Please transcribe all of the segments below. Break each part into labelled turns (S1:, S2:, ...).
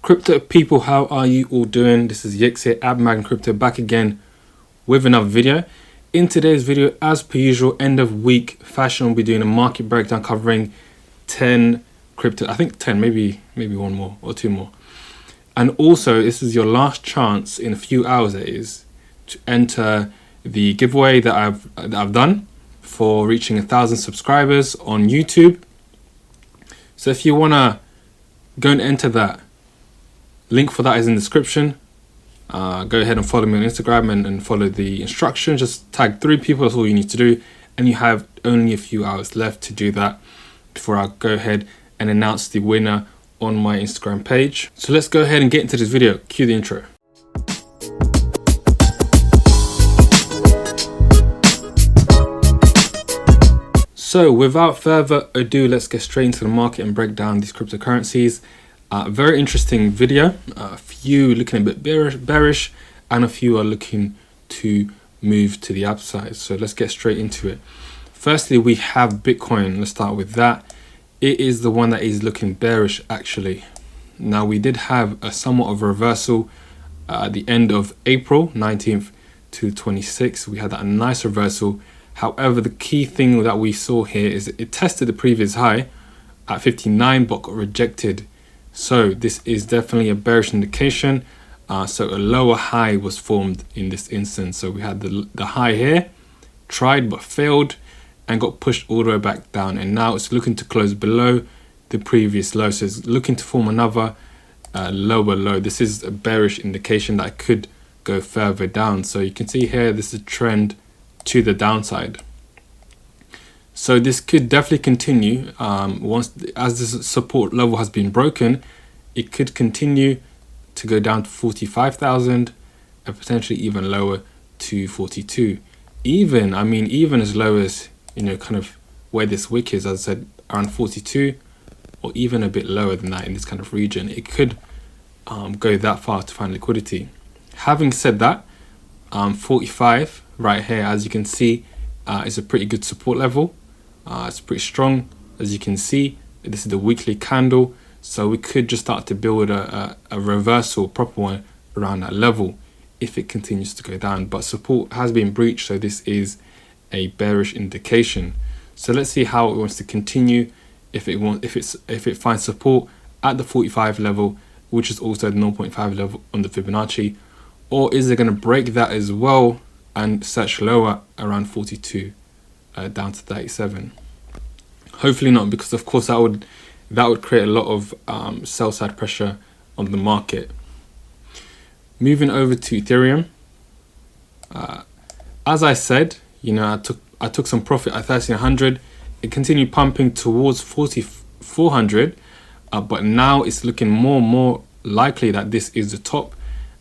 S1: Crypto people, how are you all doing? This is Yix here, Abmag Crypto, back again with another video. In today's video, as per usual, end of week fashion, we'll be doing a market breakdown covering 10 crypto, I think 10, maybe one more or two more. And also, this is your last chance in a few hours, it is, to enter the giveaway that I've done for reaching 1,000 subscribers on YouTube. So if you wanna go and enter that, link for that is in the description. Go ahead and follow me on Instagram and follow the instructions. Just tag 3 people, that's all you need to do. And you have only a few hours left to do that before I go ahead and announce the winner on my Instagram page. So let's go ahead and get into this video. Cue the intro. So without further ado, let's get straight into the market and break down these cryptocurrencies. Very interesting video. A few looking a bit bearish and a few are looking to move to the upside. So let's get straight into it. Firstly, we have Bitcoin. Let's start with that. It is the one that is looking bearish actually. Now we did have a somewhat of a reversal at the end of April 19th to 26th. We had that nice reversal. However, the key thing that we saw here is it tested the previous high at 59 but got rejected. So this is definitely a bearish indication. So a lower high was formed in this instance. So we had the high here, tried but failed and got pushed all the way back down. And now it's looking to close below the previous low. So it's looking to form another lower low. This is a bearish indication that it could go further down. So you can see here, this is a trend to the downside. So this could definitely continue. As this support level has been broken, it could continue to go down to 45,000 and potentially even lower to 42. Even as low as, kind of where this wick is, as I said, around 42 or even a bit lower than that in this kind of region. It could go that far to find liquidity. Having said that, 45 right here, as you can see, is a pretty good support level. It's pretty strong, as you can see. This is the weekly candle, so we could just start to build a reversal, proper one, around that level if it continues to go down. But support has been breached, so this is a bearish indication. So let's see how it wants to continue. If it finds support at the 45 level, which is also the 0.5 level on the Fibonacci, or is it going to break that as well and search lower around 42 down to 37? Hopefully not, because of course that would create a lot of sell side pressure on the market. Moving over to Ethereum, as I said, I took some profit at 1300. It continued pumping towards 4400, but now it's looking more and more likely that this is the top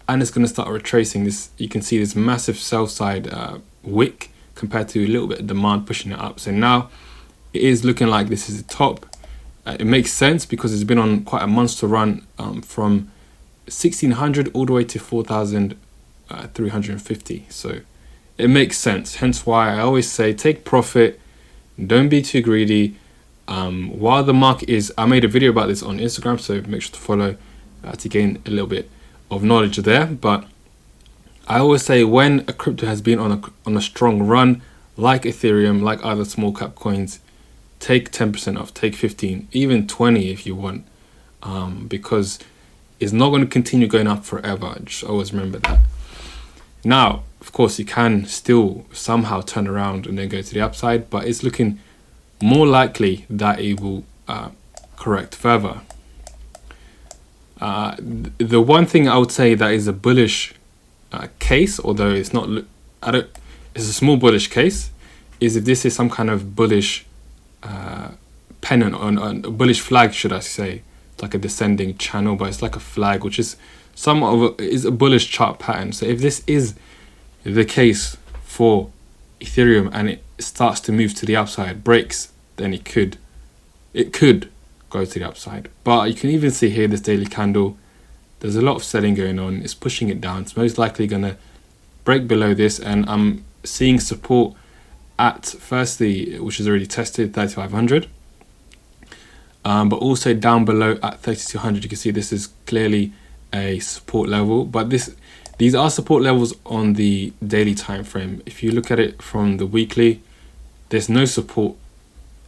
S1: and it's going to start retracing. This, you can see this massive sell side wick compared to a little bit of demand pushing it up. So now it is looking like this is the top. It makes sense because it's been on quite a monster run from 1600 all the way to 4350. So it makes sense. Hence why I always say take profit, don't be too greedy. While the market is, I made a video about this on Instagram, so make sure to follow to gain a little bit of knowledge there. But I always say when a crypto has been on a strong run, like Ethereum, like other small cap coins, take 10% off, take 15, even 20 if you want, because it's not going to continue going up forever. Just always remember that. Now, of course, you can still somehow turn around and then go to the upside, but it's looking more likely that it will correct further. The one thing I would say that is a bullish case, although it's not, it's a small bullish case, is if this is some kind of bullish pennant on a bullish flag, should I say. It's like a descending channel, but it's like a flag, which is somewhat of a bullish chart pattern. So if this is the case for Ethereum and it starts to move to the upside, breaks, then it could go to the upside. But you can even see here this daily candle, there's a lot of selling going on. It's pushing it down. It's most likely going to break below this, and I'm seeing support at, firstly, which is already tested, 3500. but also down below at 3200, you can see this is clearly a support level, but these are support levels on the daily time frame. If you look at it from the weekly, there's no support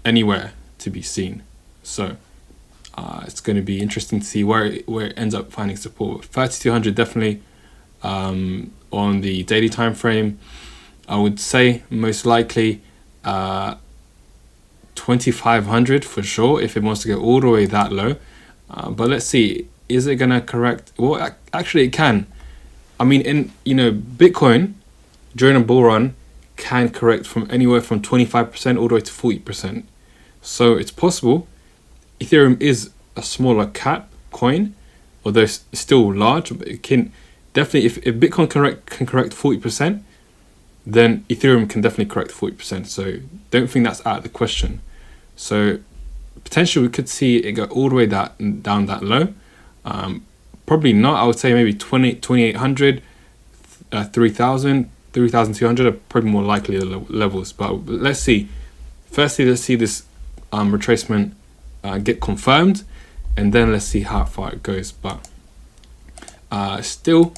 S1: anywhere to be seen. So it's going to be interesting to see where it ends up finding support. 3200 definitely on the daily time frame. I would say most likely 2500 for sure if it wants to go all the way that low. But let's see, is it going to correct? Well, actually it can. I mean, Bitcoin during a bull run can correct from anywhere from 25% all the way to 40%. So it's possible. Ethereum is a smaller cap coin, although it's still large. But it can definitely, if Bitcoin can correct 40%, then Ethereum can definitely correct 40%. So don't think that's out of the question. So potentially we could see it go all the way down that low. Probably not. I would say maybe 2800, 3000, 3200 are probably more likely levels. But let's see. Firstly, let's see this retracement get confirmed, and then let's see how far it goes. But still,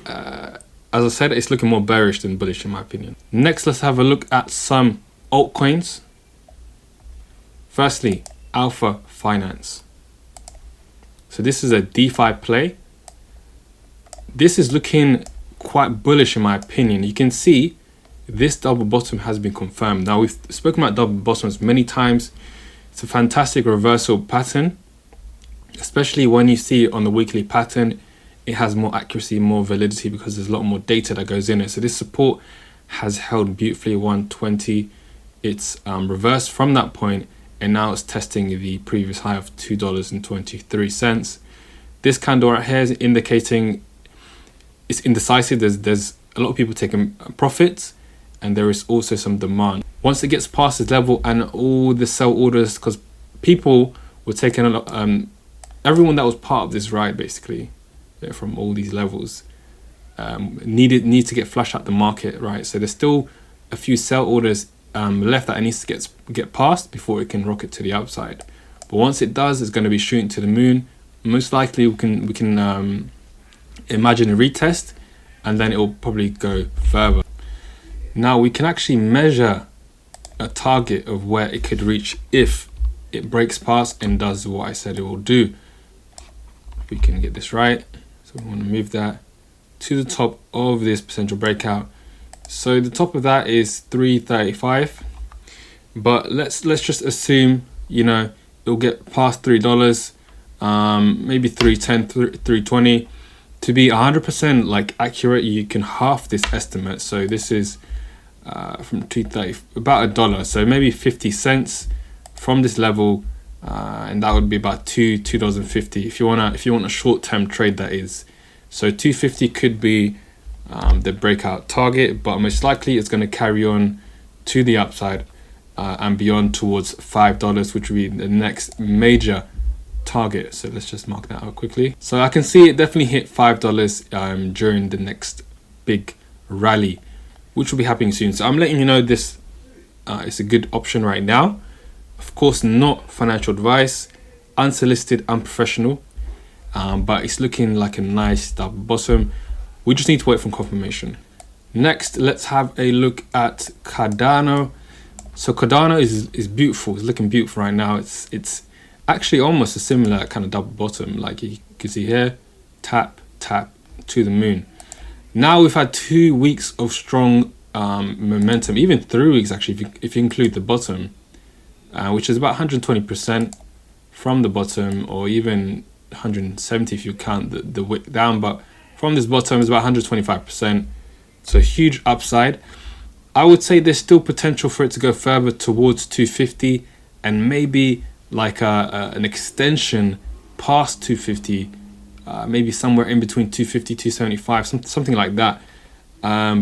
S1: as I said, it's looking more bearish than bullish in my opinion. Next, let's have a look at some altcoins. Firstly, Alpha Finance. So this is a DeFi play. This is looking quite bullish in my opinion. You can see this double bottom has been confirmed. Now, we've spoken about double bottoms many times. It's a fantastic reversal pattern, especially when you see it on the weekly pattern. It has more accuracy, more validity because there's a lot more data that goes in it. So this support has held beautifully 120. It's reversed from that point, and now it's testing the previous high of $2.23. This candle right here is indicating it's indecisive. There's a lot of people taking profits, and there is also some demand. Once it gets past this level and all the sell orders, because people were taking a lot, everyone that was part of this ride basically from all these levels need to get flushed out the market, right? So there's still a few sell orders left that it needs to get past before it can rocket to the upside. But once it does, it's going to be shooting to the moon. Most likely we can imagine a retest, and then it will probably go further. Now we can actually measure a target of where it could reach if it breaks past and does what I said it will do. If we can get this right, so we want to move that to the top of this potential breakout. So the top of that is 335, but let's just assume it'll get past $3, maybe 310, 320. To be 100% like accurate, you can half this estimate. So this is from 230, about $1, so maybe 50 cents from this level, and that would be about $2.50 if you want a short-term trade, that is. So 250 could be the breakout target, but most likely it's going to carry on to the upside and beyond towards $5, which will be the next major target. So let's just mark that out quickly. So I can see it definitely hit $5 during the next big rally, which will be happening soon. So I'm letting you know this is a good option right now. Of course, not financial advice, unsolicited, unprofessional, but it's looking like a nice double bottom. We just need to wait for confirmation. Next, let's have a look at Cardano. So Cardano is beautiful. It's looking beautiful right now. It's actually almost a similar kind of double bottom, like you can see here, tap, tap to the moon. Now we've had 2 weeks of strong momentum, even 3 weeks actually, if you include the bottom, which is about 120% from the bottom, or even 170 if you count the wick down. But from this bottom is about 125%. So huge upside. I would say there's still potential for it to go further towards 250, and maybe like an extension past 250, maybe somewhere in between 250, 275, something like that,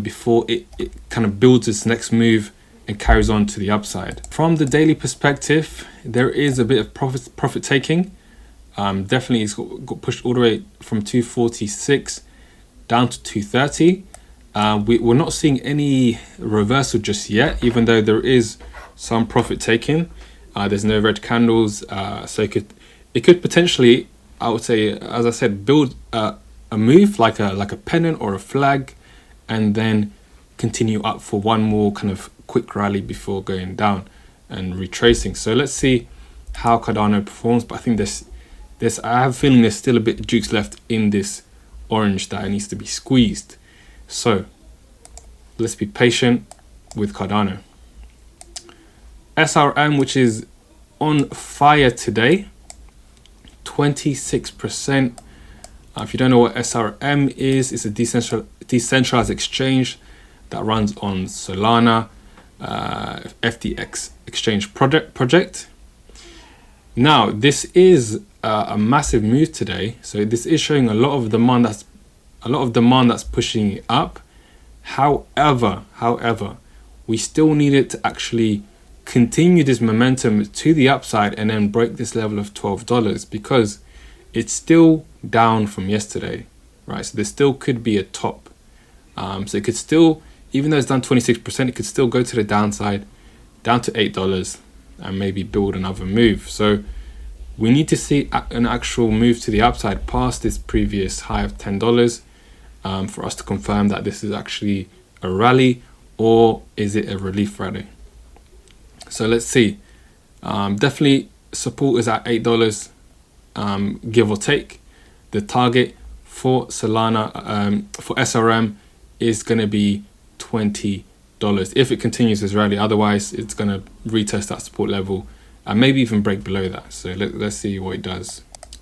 S1: before it kind of builds its next move and carries on to the upside. From the daily perspective, there is a bit of profit taking. Definitely it's got pushed all the way from 246 down to 230. We're not seeing any reversal just yet, even though there is some profit taking. There's no red candles, so it could potentially, I would say, as I said, build a move like a pennant or a flag, and then continue up for one more kind of quick rally before going down and retracing. So let's see how Cardano performs. But I think I have a feeling there's still a bit of juice left in this orange that needs to be squeezed. So let's be patient with Cardano. SRM, which is on fire today, 26%. If you don't know what SRM is, it's a decentralized exchange that runs on Solana, FTX exchange project. Now, this is a massive move today. So this is showing a lot of demand that's pushing it up. However, we still need it to actually continue this momentum to the upside and then break this level of $12, because it's still down from yesterday, right? So there still could be a top. So it could still, even though it's down 26%, it could still go to the downside, down to $8, and maybe build another move. So we need to see an actual move to the upside past this previous high of $10 for us to confirm that this is actually a rally, or is it a relief rally? So let's see. Definitely support is at $8, give or take. The target for Solana, for SRM, is going to be $20 if it continues this rally. Otherwise, it's going to retest that support level and maybe even break below that. So let's see what it does.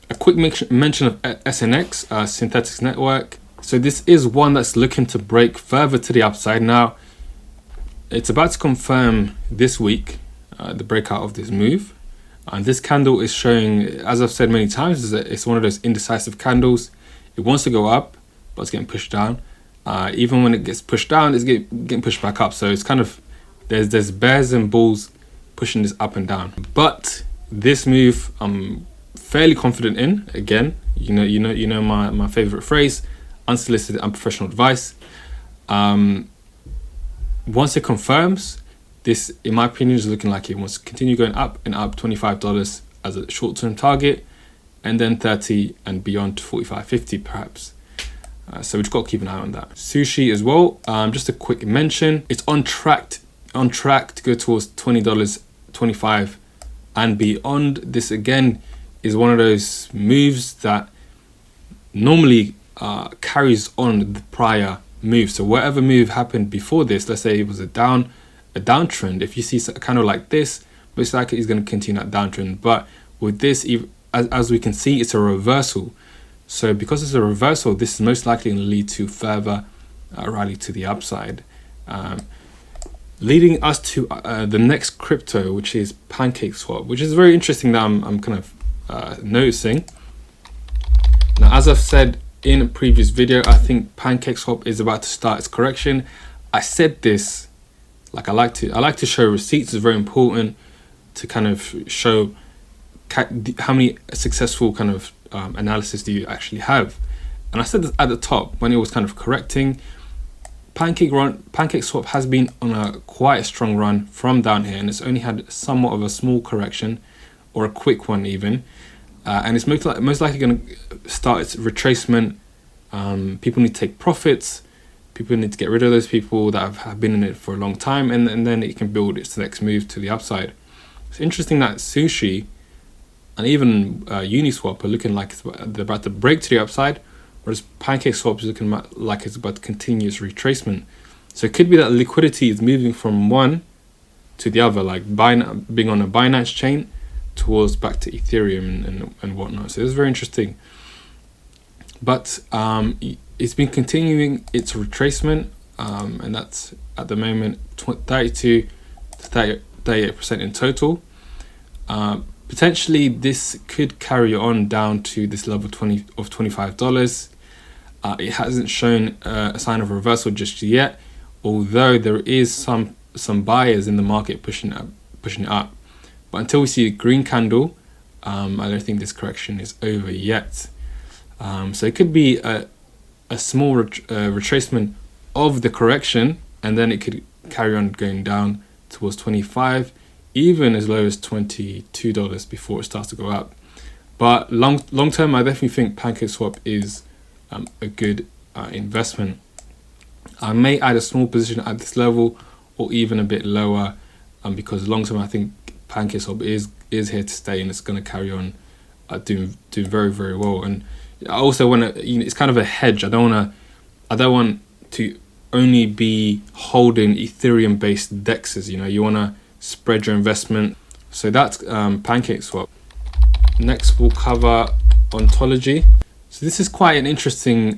S1: A quick mention of SNX, Synthetics Network. So this is one that's looking to break further to the upside. Now, it's about to confirm this week the breakout of this move. And this candle is showing, as I've said many times, is that it's one of those indecisive candles. It wants to go up, but it's getting pushed down. Even when it gets pushed down, it's getting pushed back up. So it's kind of, there's bears and bulls pushing this up and down. But this move, I'm fairly confident in. Again, you know my favorite phrase: unsolicited, unprofessional advice. Once it confirms, this, in my opinion, is looking like it wants to continue going up and up. $25 as a short-term target, and then 30 and beyond to 45, 50 perhaps. So we've got to keep an eye on that. SUSHI as well. Just a quick mention: it's on track to go towards $20, 25 and beyond. This again is one of those moves that normally carries on the prior move. So whatever move happened before this, let's say it was a downtrend, if you see a candle like this, most likely it's going to continue that downtrend. But with this, as we can see, it's a reversal. So because it's a reversal, this is most likely going to lead to further rally to the upside, leading us to the next crypto, which is PancakeSwap, which is very interesting that I'm kind of noticing. Now, as I've said in a previous video, I think PancakeSwap is about to start its correction. I said this, like I like to show receipts. It's very important to kind of show how many successful kind of analysis do you actually have. And I said this at the top when it was kind of correcting. PancakeSwap has been on quite a strong run from down here, and it's only had somewhat of a small correction, or a quick one even. And it's most likely going to start its retracement. People need to take profits. People need to get rid of those people that have been in it for a long time, and then it can build its next move to the upside. It's interesting that SUSHI and even Uniswap are looking like they're about to break to the upside, whereas PancakeSwap is looking like it's about to continue its retracement. So it could be that liquidity is moving from one to the other, like being on a Binance chain towards back to Ethereum and whatnot. So it's very interesting. But it's been continuing its retracement, and that's at the moment 32 to 38% in total. Potentially this could carry on down to this level of $25. It hasn't shown a sign of reversal just yet, although there is some buyers in the market pushing it up. But until we see a green candle, I don't think this correction is over yet. So it could be a small retracement of the correction, and then it could carry on going down towards 25, even as low as $22 before it starts to go up. But long term, I definitely think PancakeSwap is a good investment. I may add a small position at this level or even a bit lower, because long term I think PancakeSwap is here to stay, and it's going to carry on doing very, very well. And I also want to, it's kind of a hedge. I don't want to only be holding Ethereum based dexes. You want to spread your investment. So that's PancakeSwap. Next we'll cover Ontology. So this is quite an interesting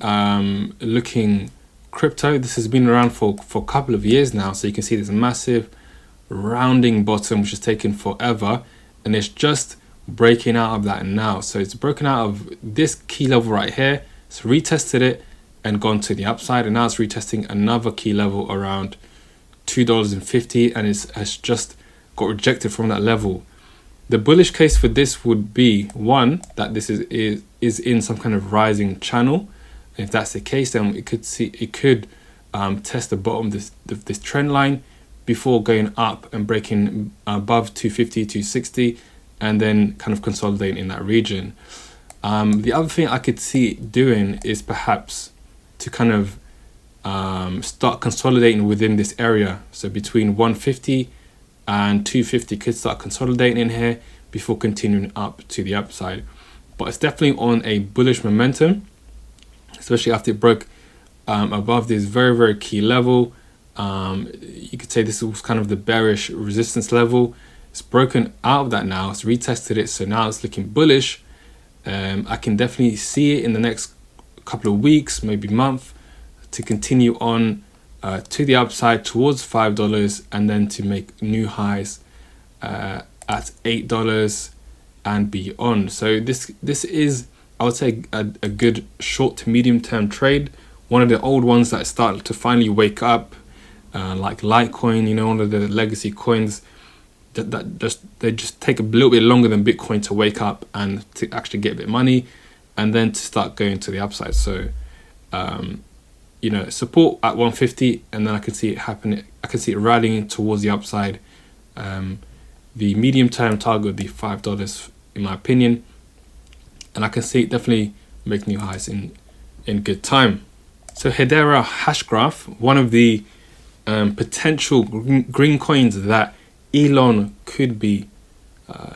S1: looking crypto. This has been around for a couple of years now. So you can see there's a massive rounding bottom which has taken forever, and it's just breaking out of that now. So it's broken out of this key level right here. It's retested it and gone to the upside, and now it's retesting another key level around $2.50, and it has just got rejected from that level. The bullish case for this would be, one, that this is in some kind of rising channel. And if that's the case, then it could test the bottom of this trend line before going up and breaking above 250, 260, and then kind of consolidating in that region. The other thing I could see it doing is perhaps to kind of start consolidating within this area. So between 150 and 250 could start consolidating in here before continuing up to the upside. But it's definitely on a bullish momentum, especially after it broke above this very, very key level. You could say this was kind of the bearish resistance level. It's broken out of that now. It's retested it, so now it's looking bullish. I can definitely see it in the next couple of weeks, maybe month, to continue on to the upside towards $5, and then to make new highs at $8 and beyond. So this is, I would say, a good short to medium term trade. One of the old ones that started to finally wake up, like Litecoin, one of the legacy coins they just take a little bit longer than Bitcoin to wake up and to actually get a bit of money, and then to start going to the upside. So support at 150, and then I can see it happening. I can see it rallying towards the upside. The medium term target would be $5 in my opinion, and I can see it definitely make new highs in good time. So Hedera Hashgraph, one of the potential green coins that Elon could be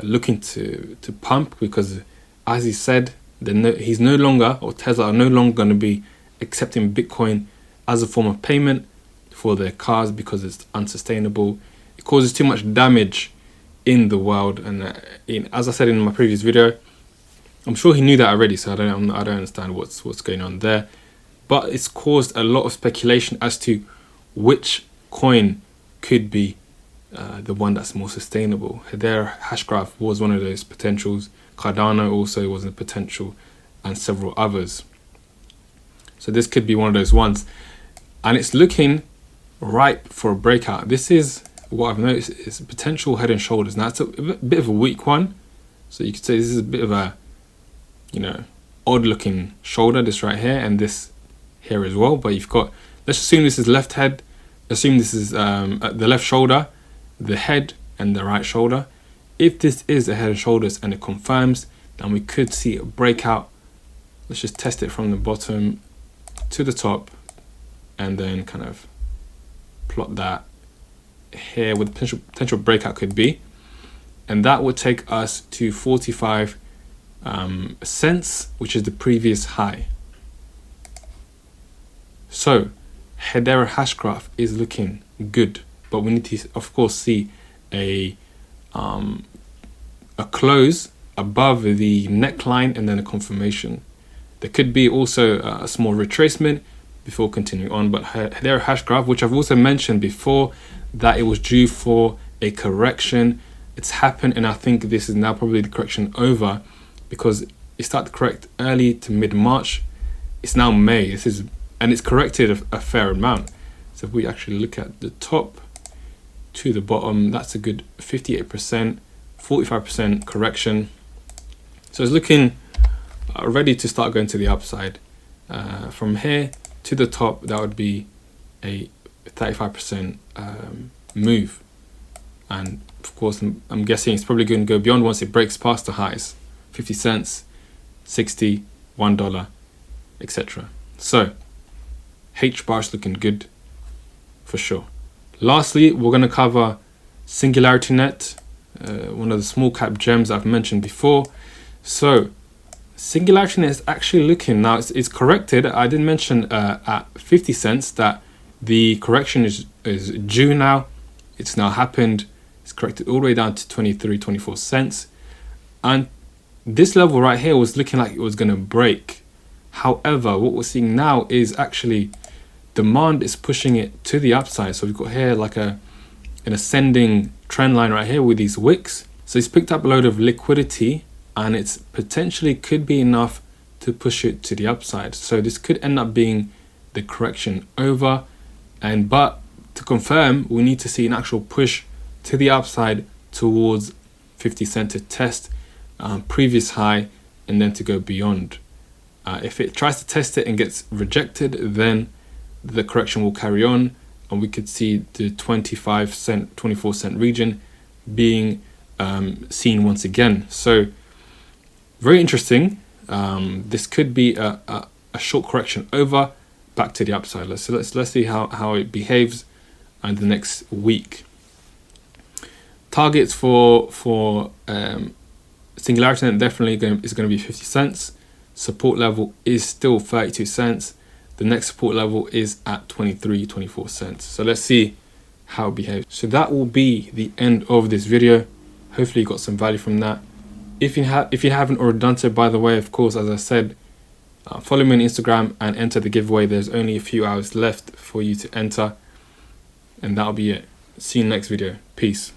S1: looking to pump, because as he said, he's no longer, or Tesla are no longer going to be accepting Bitcoin as a form of payment for their cars because it's unsustainable. It causes too much damage in the world, and as I said in my previous video, I'm sure he knew that already. So I don't understand what's going on there. But it's caused a lot of speculation as to which coin could be the one that's more sustainable. Hedera Hashgraph was one of those potentials. Cardano also was a potential, and several others. So this could be one of those ones, and it's looking ripe for a breakout. This is what I've noticed is potential head and shoulders. Now it's a bit of a weak one, so you could say this is a bit of a odd looking shoulder, this right here, and this here as well. But you've got, let's assume this is left head, assume this is the left shoulder, the head, and the right shoulder. If this is a head and shoulders and it confirms, then we could see a breakout. Let's just test it from the bottom to the top, and then kind of plot that here with potential breakout could be, and that would take us to 45 cents, which is the previous high. So Hedera Hashgraph is looking good, but we need to of course see a close above the neckline and then a confirmation. There could be also a small retracement before continuing on, but Hedera Hashgraph, which I've also mentioned before, that it was due for a correction. It's happened, and I think this is now probably the correction over, because it started to correct early to mid-March. It's now May. And it's corrected a fair amount. So if we actually look at the top to the bottom, that's a good 58%, 45% correction. So it's looking ready to start going to the upside. From here to the top, that would be a 35% move. And of course, I'm guessing it's probably going to go beyond once it breaks past the highs, 50 cents, 60, $1, etc. So HBAR is looking good for sure. Lastly, we're going to cover SingularityNET, one of the small cap gems I've mentioned before. So SingularityNET is actually looking, now it's corrected. I did mention at 50 cents that the correction is due now. It's now happened. It's corrected all the way down to 23, 24 cents. And this level right here was looking like it was going to break. However, what we're seeing now is actually demand is pushing it to the upside. So we've got here like an ascending trend line right here with these wicks. So it's picked up a load of liquidity, and it's potentially could be enough to push it to the upside. So this could end up being the correction over. But to confirm, we need to see an actual push to the upside towards 50 cent to test previous high and then to go beyond. If it tries to test it and gets rejected, then the correction will carry on, and we could see the 25 cent, 24 cent region being seen once again. So very interesting. This could be a short correction over back to the upside. Let's see how it behaves in the next week. Targets for SingularityNET definitely is going to be 50 cents. Support level is still 32 cents. The next support level is at 23, 24 cents. So let's see how it behaves. So that will be the end of this video. Hopefully you got some value from that. If you haven't already done so, by the way, of course, as I said, follow me on Instagram and enter the giveaway. There's only a few hours left for you to enter, and that'll be it. See you in the next video. Peace.